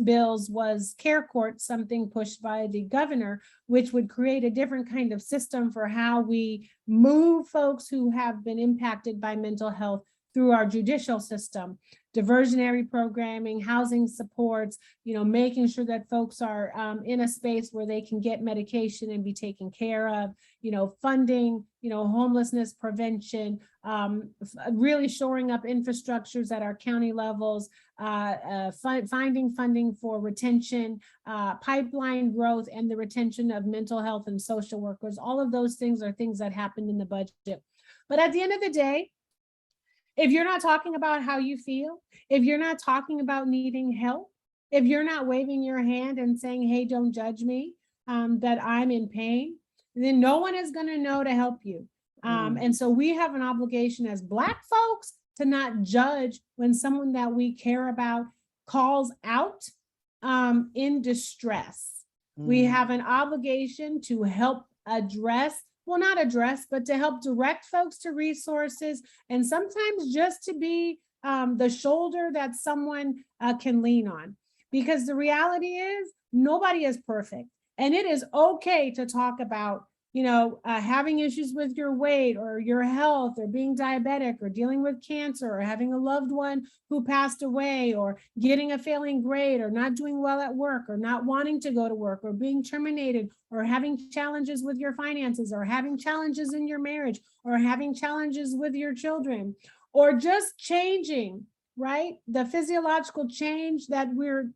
bills was Care Court, something pushed by the governor, which would create a different kind of system for how we move folks who have been impacted by mental health through our judicial system. Diversionary programming, housing supports, making sure that folks are in a space where they can get medication and be taken care of, funding, homelessness prevention, really shoring up infrastructures at our county levels, finding funding for retention, pipeline growth, and the retention of mental health and social workers. All of those things are things that happened in the budget. But at the end of the day, if you're not talking about how you feel, if you're not talking about needing help, if you're not waving your hand and saying, hey, don't judge me, that I'm in pain, then no one is going to know to help you. And so we have an obligation as Black folks to not judge when someone that we care about calls out in distress. We have an obligation to help address, well, not address, but to help direct folks to resources, and sometimes just to be the shoulder that someone can lean on. Because the reality is nobody is perfect. And it is okay to talk about, having issues with your weight or your health or being diabetic or dealing with cancer or having a loved one who passed away or getting a failing grade or not doing well at work or not wanting to go to work or being terminated or having challenges with your finances or having challenges in your marriage or having challenges with your children or just changing, right? The physiological change that we're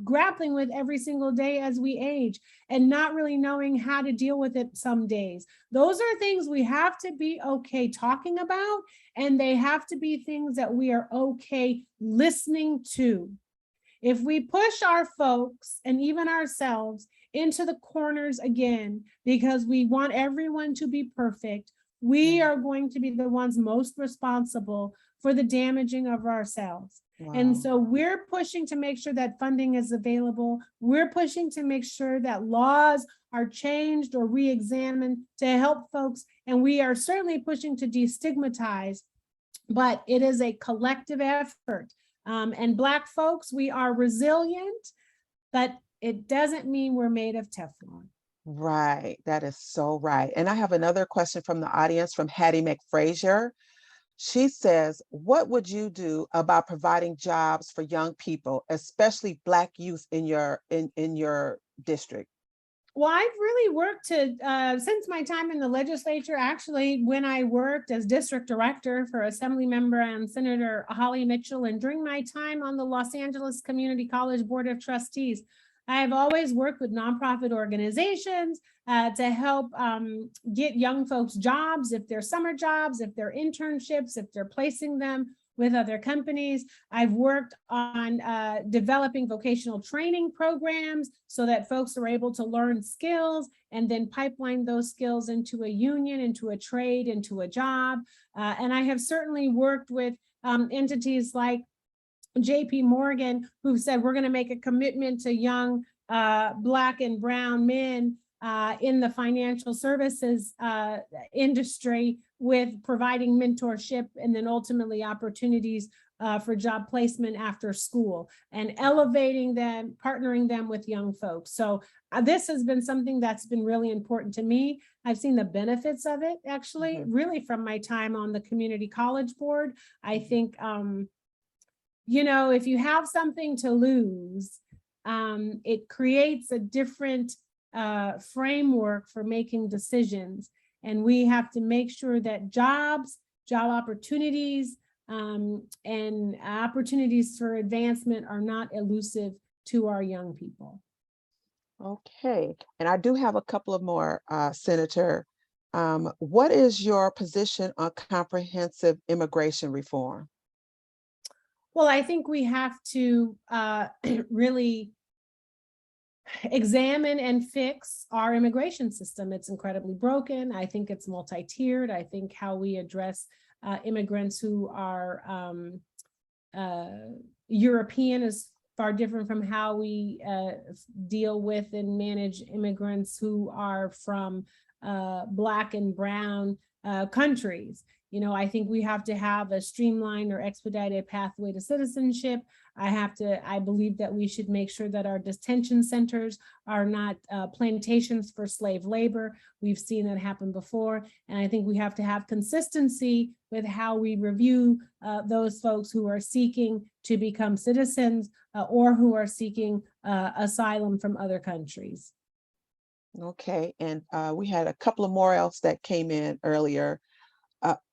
grappling with every single day as we age and not really knowing how to deal with it some days. Those are things we have to be okay talking about, and they have to be things that we are okay listening to. If we push our folks and even ourselves into the corners again, because we want everyone to be perfect, we are going to be the ones most responsible for the damaging of ourselves. And so we're pushing to make sure that funding is available. We're pushing to make sure that laws are changed or re-examined to help folks. And we are certainly pushing to destigmatize, but it is a collective effort. And Black folks, we are resilient, but it doesn't mean we're made of Teflon. Right. That is so right. And I have another question from the audience from Hattie McFrazier. She says, what would you do about providing jobs for young people, especially Black youth in your district? Well, I've really worked to, since my time in the legislature, actually, when I worked as district director for Assembly Member and Senator Holly Mitchell, and during my time on the Los Angeles Community College Board of Trustees, I have always worked with nonprofit organizations to help get young folks jobs, if they're summer jobs, if they're internships, if they're placing them with other companies. I've worked on developing vocational training programs so that folks are able to learn skills and then pipeline those skills into a union, into a trade, into a job. And I have certainly worked with entities like JP Morgan, who said we're going to make a commitment to young Black and brown men in the financial services industry, with providing mentorship and then ultimately opportunities for job placement after school, and elevating them, partnering them with young folks. So this has been something that's been really important to me. I've seen the benefits of it, actually, really from my time on the community college board. I think, you know, if you have something to lose, it creates a different framework for making decisions. And we have to make sure that job opportunities, and opportunities for advancement are not elusive to our young people. Okay, and I do have a couple of more, Senator. What is your position on comprehensive immigration reform? Well, I think we have to really examine and fix our immigration system. It's incredibly broken. I think it's multi-tiered. I think how we address immigrants who are European is far different from how we deal with and manage immigrants who are from Black and brown countries. You know, I think we have to have a streamlined or expedited pathway to citizenship. I believe that we should make sure that our detention centers are not plantations for slave labor. We've seen that happen before. And I think we have to have consistency with how we review those folks who are seeking to become citizens or who are seeking asylum from other countries. Okay, and we had a couple of more else that came in earlier.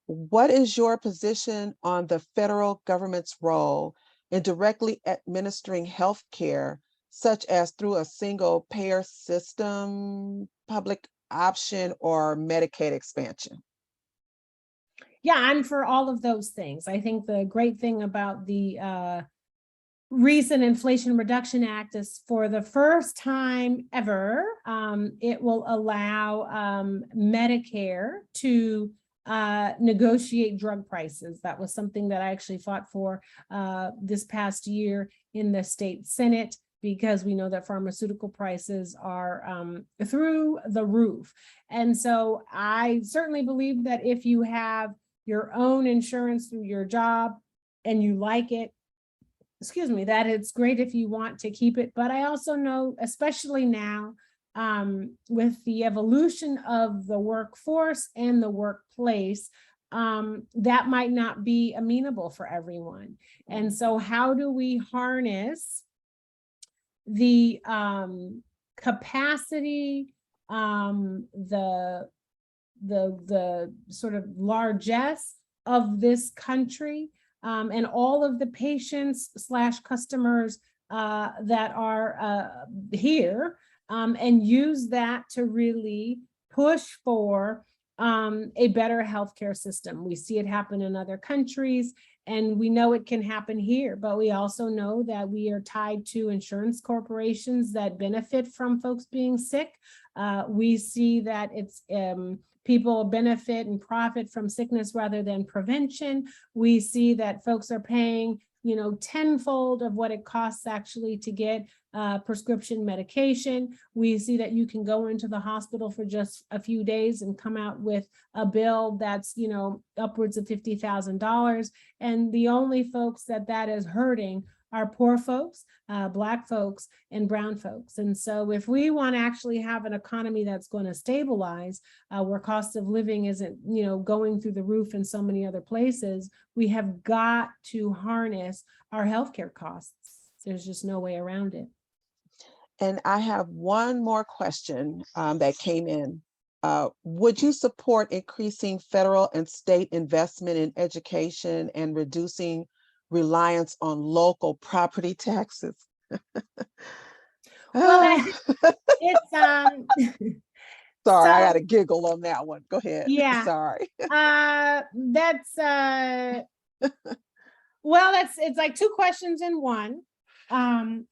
What is your position on the federal government's role in directly administering health care, such as through a single payer system, public option, or Medicaid expansion? Yeah, I'm for all of those things. I think the great thing about the recent Inflation Reduction Act is, for the first time ever, it will allow Medicare to negotiate drug prices. That was something that I actually fought for this past year in the state Senate, because we know that pharmaceutical prices are through the roof. And so I certainly believe that if you have your own insurance through your job and you like it, that it's great if you want to keep it. But I also know, especially now, with the evolution of the workforce and the workplace, that might not be amenable for everyone. And so how do we harness the capacity, the sort of largesse of this country, and all of the patients / customers that are here, and use that to really push for a better healthcare system. We see it happen in other countries, and we know it can happen here, but we also know that we are tied to insurance corporations that benefit from folks being sick. We see that it's people benefit and profit from sickness rather than prevention. We see that folks are paying, you know, tenfold of what it costs actually to get prescription medication. We see that you can go into the hospital for just a few days and come out with a bill that's, you know, upwards of $50,000. And the only folks that is hurting are poor folks, Black folks, and brown folks. And so if we want to actually have an economy that's going to stabilize, where cost of living isn't, you know, going through the roof in so many other places, we have got to harness our healthcare costs. There's just no way around it. And I have one more question that came in. Would you support increasing federal and state investment in education and reducing reliance on local property taxes? Well, it's sorry, I so, got a giggle on that one. Go ahead. Yeah. Sorry. That's well, it's like two questions in one.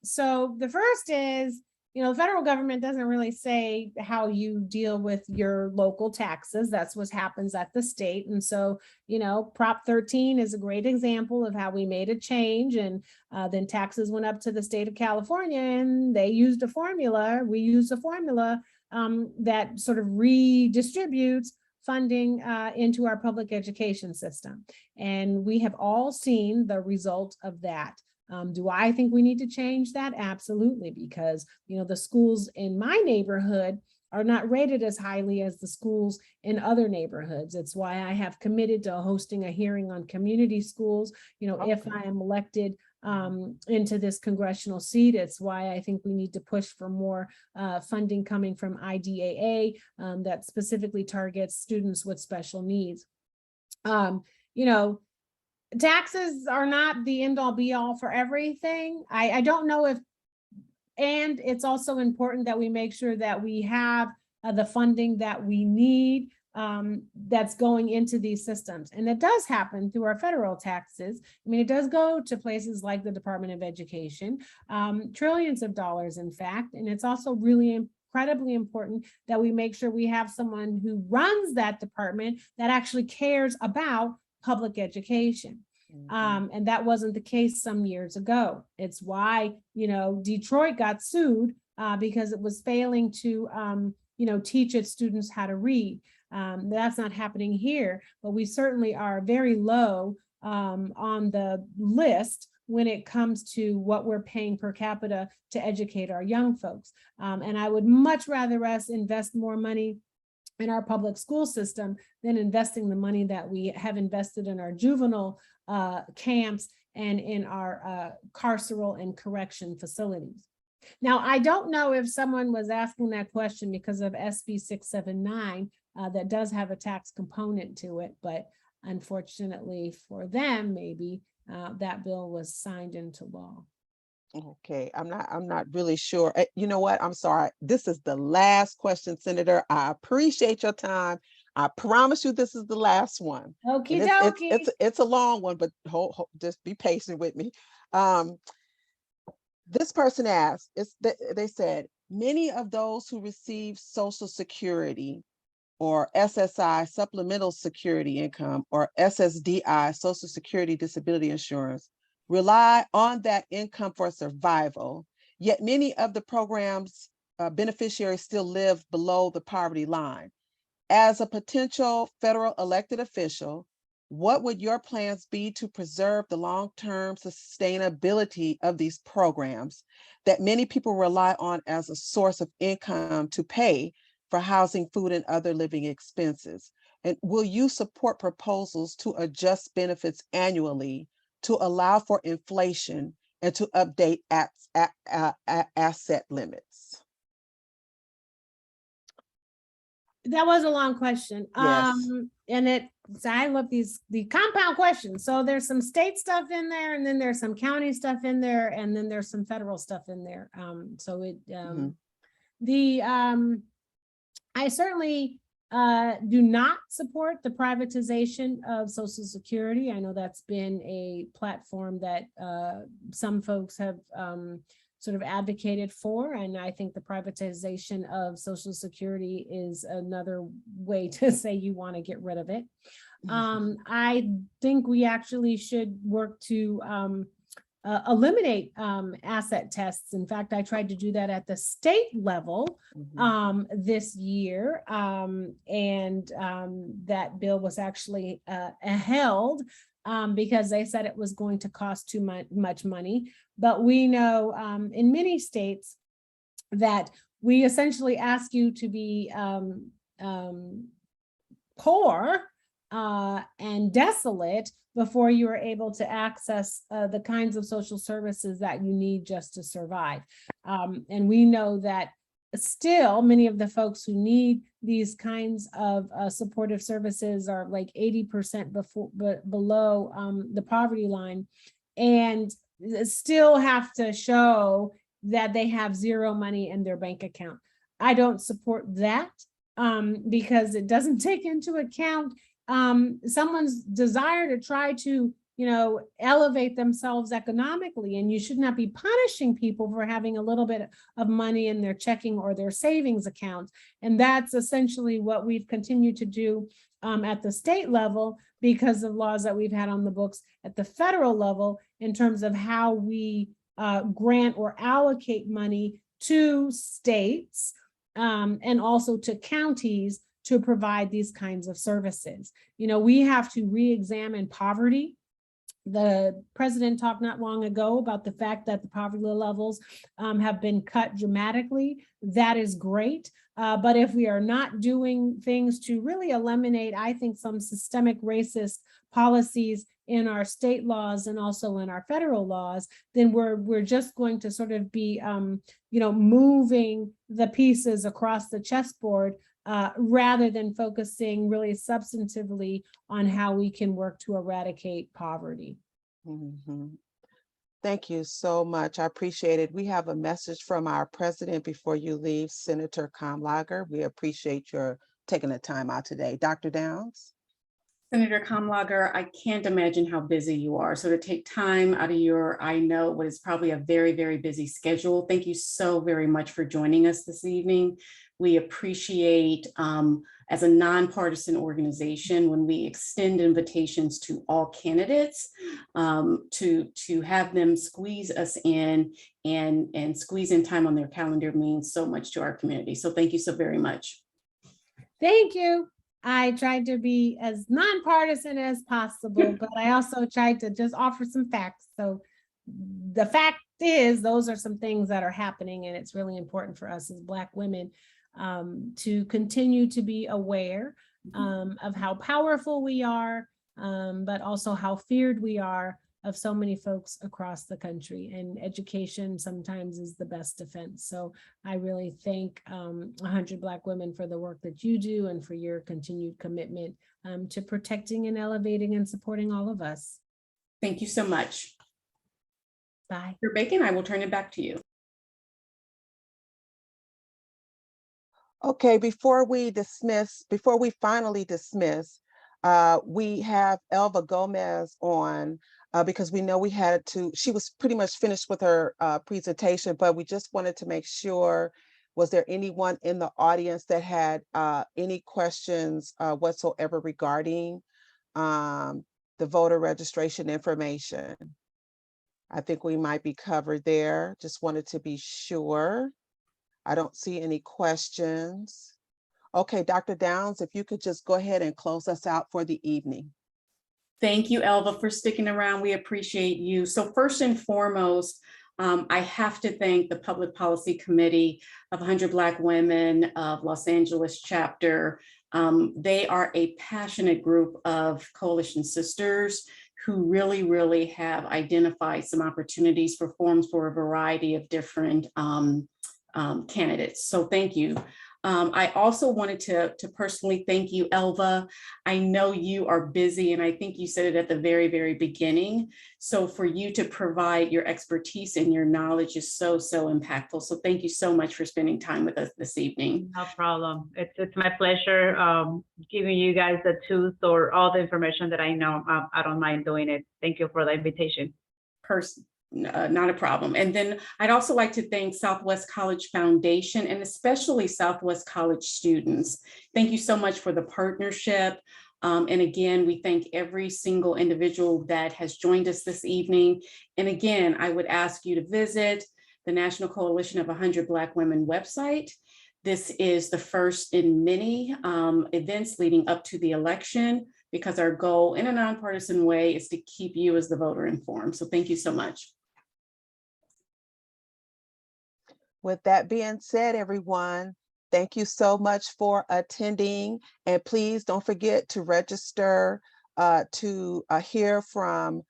So the first is, you know, the federal government doesn't really say how you deal with your local taxes. That's what happens at the state. And so, you know, Prop 13 is a great example of how we made a change, and then taxes went up to the state of California, and they used a formula. We used a formula that sort of redistributes funding into our public education system. And we have all seen the result of that. Do I think we need to change that? Absolutely, because, you know, the schools in my neighborhood are not rated as highly as the schools in other neighborhoods. It's why I have committed to hosting a hearing on community schools. You know, if I am elected into this congressional seat, it's why I think we need to push for more funding coming from IDAA that specifically targets students with special needs. You know, taxes are not the end all be all for everything. I don't know if, and it's also important that we make sure that we have the funding that we need that's going into these systems. And it does happen through our federal taxes. I mean, it does go to places like the Department of Education, trillions of dollars, in fact. And it's also really incredibly important that we make sure we have someone who runs that department that actually cares about public education. And that wasn't the case some years ago. It's why, you know, Detroit got sued because it was failing to, you know, teach its students how to read. That's not happening here, but we certainly are very low on the list when it comes to what we're paying per capita to educate our young folks. And I would much rather us invest more money in our public school system than investing the money that we have invested in our juvenile camps and in our carceral and correction facilities. Now, I don't know if someone was asking that question because of SB 679 that does have a tax component to it, but unfortunately for them, maybe that bill was signed into law. Okay, I'm not really sure. You know what? I'm sorry. This is the last question, Senator. I appreciate your time. I promise you this is the last one. Okie dokie. It's a long one, but just be patient with me. This person asked, they said, many of those who receive Social Security or SSI, Supplemental Security Income, or SSDI, Social Security Disability Insurance, rely on that income for survival, yet many of the program's beneficiaries still live below the poverty line. As a potential federal elected official, what would your plans be to preserve the long-term sustainability of these programs that many people rely on as a source of income to pay for housing, food, and other living expenses? And will you support proposals to adjust benefits annually to allow for inflation and to update asset limits? That was a long question. Yes. And I love the compound questions. So there's some state stuff in there, and then there's some county stuff in there, and then there's some federal stuff in there. I certainly do not support the privatization of Social Security. I know that's been a platform that some folks have sort of advocated for, and I think the privatization of Social Security is another way to say you want to get rid of it. I think we actually should work to eliminate asset tests. In fact, I tried to do that at the state level this year, and that bill was actually held because they said it was going to cost too much money. But we know in many states that we essentially ask you to be poor and desolate before you are able to access the kinds of social services that you need just to survive. And we know that still many of the folks who need these kinds of supportive services are like 80% below the poverty line, and still have to show that they have zero money in their bank account. I don't support that because it doesn't take into account someone's desire to try to, elevate themselves economically. And you should not be punishing people for having a little bit of money in their checking or their savings account. And that's essentially what we've continued to do at the state level because of laws that we've had on the books at the federal level in terms of how we grant or allocate money to states and also to counties to provide these kinds of services. We have to re-examine poverty. The president talked not long ago about the fact that the poverty levels have been cut dramatically. That is great. But if we are not doing things to really eliminate, I think, some systemic racist policies in our state laws and also in our federal laws, then we're just going to sort of be, moving the pieces across the chessboard rather than focusing really substantively on how we can work to eradicate poverty. Thank you so much. I appreciate it. We have a message from our president before you leave, Senator Kamlager. We appreciate your taking the time out today. Dr. Downs? Senator Kamlager, I can't imagine how busy you are. So to take time out of your, I know what is probably a very, very busy schedule. Thank you so very much for joining us this evening. We appreciate, as a nonpartisan organization, when we extend invitations to all candidates to have them squeeze us in and squeeze in time on their calendar means so much to our community. So thank you so very much. Thank you. I tried to be as nonpartisan as possible, but I also tried to just offer some facts. So the fact is, those are some things that are happening, and it's really important for us as Black women to continue to be aware of how powerful we are, but also how feared we are of so many folks across the country. And education sometimes is the best defense. So I really thank 100 Black women for the work that you do and for your continued commitment to protecting and elevating and supporting all of us. Thank you so much. Bye. Dr. Bacon, I will turn it back to you. Okay, before we finally dismiss, we have Elva Gomez on because we know she was pretty much finished with her presentation, but we just wanted to make sure, was there anyone in the audience that had any questions whatsoever regarding the voter registration information? I think we might be covered there. Just wanted to be sure. I don't see any questions. Okay, Dr. Downs, if you could just go ahead and close us out for the evening. Thank you, Elva, for sticking around. We appreciate you. So first and foremost, I have to thank the Public Policy Committee of 100 Black Women of Los Angeles chapter. They are a passionate group of coalition sisters who really, really have identified some opportunities for forums for a variety of different candidates. So thank you. I also wanted to personally thank you, Elva. I know you are busy, and I think you said it at the very, very beginning. So for you to provide your expertise and your knowledge is so, so impactful. So thank you so much for spending time with us this evening. No problem. It's my pleasure giving you guys the tools or all the information that I know. I don't mind doing it. Thank you for the invitation. Not a problem. And then I'd also like to thank Southwest College Foundation and especially Southwest College students. Thank you so much for the partnership. And again, we thank every single individual that has joined us this evening. And again, I would ask you to visit the National Coalition of 100 Black Women website. This is the first in many events leading up to the election, because our goal in a nonpartisan way is to keep you as the voter informed. So thank you so much. With that being said, everyone, thank you so much for attending. And please don't forget to register to hear from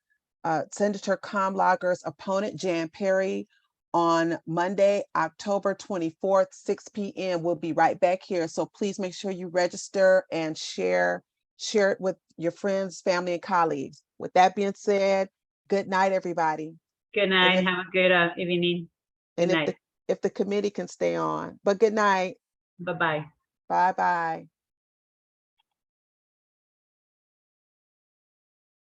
Senator Kamlager's opponent, Jan Perry, on Monday, October 24th, 6 p.m. We'll be right back here. So please make sure you register and share it with your friends, family, and colleagues. With that being said, good night, everybody. Good night. Have a good evening. Good And night. if the committee can stay on, but good night. Bye-bye. Bye-bye.